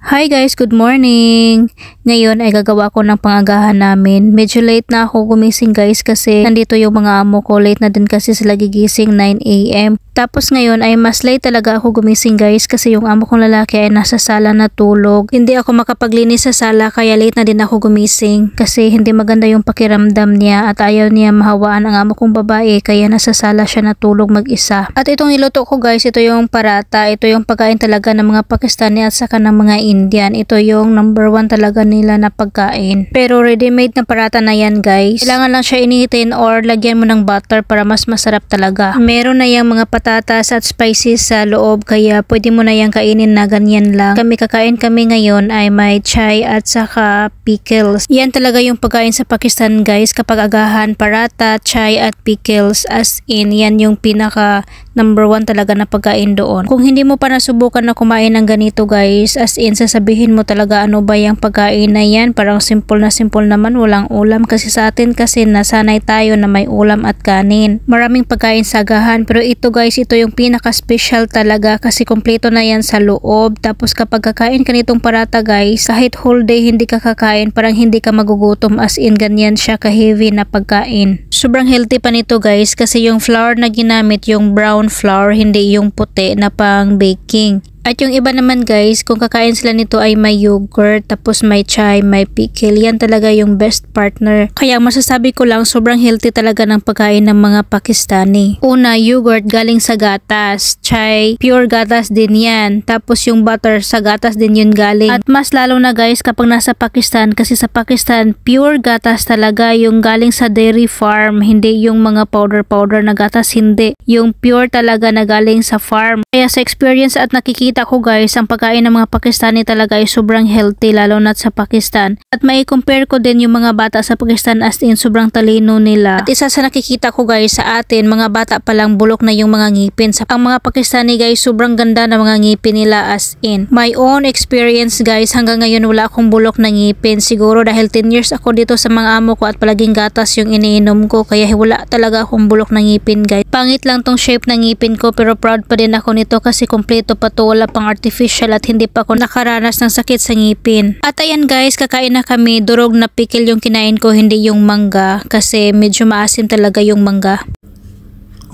Hi guys, good morning! Ngayon ay gagawa ko ng pangagahan namin. Medyo late na ako gumising guys kasi nandito yung mga amo ko. Late na din kasi sila gigising 9 AM. Tapos ngayon ay mas late talaga ako gumising guys kasi yung amo kong lalaki ay nasa sala na tulog. Hindi ako makapaglinis sa sala kaya late na din ako gumising kasi hindi maganda yung pakiramdam niya at ayaw niya mahawaan ang amo kong babae kaya nasa sala siya natulog mag-isa. At itong niluto ko guys, ito yung parata. Ito yung pagkain talaga ng mga Pakistani at saka ng mga Indian. Ito yung number 1 talaga nila na pagkain. Pero ready-made na parata na yan guys. Kailangan lang siya inihitin or lagyan mo ng butter para mas masarap talaga. Meron na yung mga patatas at spices sa loob kaya pwede mo na yung kainin na ganyan lang. Kakain kami ngayon ay may chai at saka pickles. Yan talaga yung pagkain sa Pakistan guys kapag agahan, parata, chai at pickles, as in yan yung pinaka number 1 talaga na pagkain doon. Kung hindi mo pa nasubukan na kumain ng ganito guys, as in sasabihin mo talaga ano ba yung pagkain na yan, parang simple naman, walang ulam kasi sa atin kasi nasanay tayo na may ulam at kanin. Maraming pagkain sa agahan pero ito guys, ito yung pinaka special talaga kasi kompleto na yan sa loob. Tapos kapag kakain ka nitong parata guys, kahit whole day hindi ka kakain, parang hindi ka magugutom, as in ganyan siya ka heavy na pagkain. Sobrang healthy pa nito guys kasi yung flour na ginamit yung brown flour, hindi yung puti na pang baking. At yung iba naman guys, kung kakain sila nito ay may yogurt, tapos may chai, may pickle. Yan talaga yung best partner. Kaya masasabi ko lang, sobrang healthy talaga ng pagkain ng mga Pakistani. Una, yogurt galing sa gatas. Chai, pure gatas din yan. Tapos yung butter, sa gatas din yun galing. At mas lalo na guys kapag nasa Pakistan, kasi sa Pakistan, pure gatas talaga yung galing sa dairy farm. Hindi yung mga powder na gatas, hindi. Yung pure talaga na galing sa farm. Kaya sa experience at nakikita ko guys, ang pagkain ng mga Pakistani talaga ay sobrang healthy lalo na sa Pakistan. At may compare ko din yung mga bata sa Pakistan, as in sobrang talino nila. At isa sa nakikita ko guys sa atin, mga bata pa lang bulok na yung mga ngipin. Ang mga Pakistani guys, sobrang ganda ng mga ngipin nila, as in. My own experience guys, hanggang ngayon wala akong bulok na ngipin. Siguro dahil 10 years ako dito sa mga amo ko at palaging gatas yung iniinom ko kaya wala talaga akong bulok na ngipin guys. Pangit lang tong shape ng ngipin ko pero proud pa din ako nito kasi kompleto pa to, wala pang artificial at hindi pa ako nakaranas ng sakit sa ngipin. At ayan guys, kakain na kami. Durog na pickle yung kinain ko, hindi yung mangga kasi medyo maasim talaga yung mangga.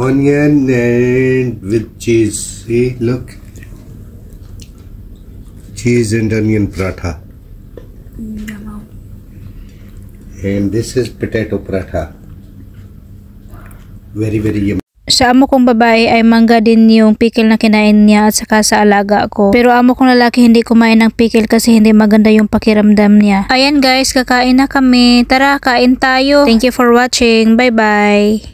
Onion and with cheese. See, look. Cheese and onion paratha. And this is potato paratha. Very yummy. Sa amo kong babae ay mangga din yung pickle na kinain niya at saka sa alaga ko. Pero amo kong lalaki hindi kumain ng pickle kasi hindi maganda yung pakiramdam niya. Ayan guys, kakain na kami. Tara, kain tayo. Thank you for watching. Bye bye.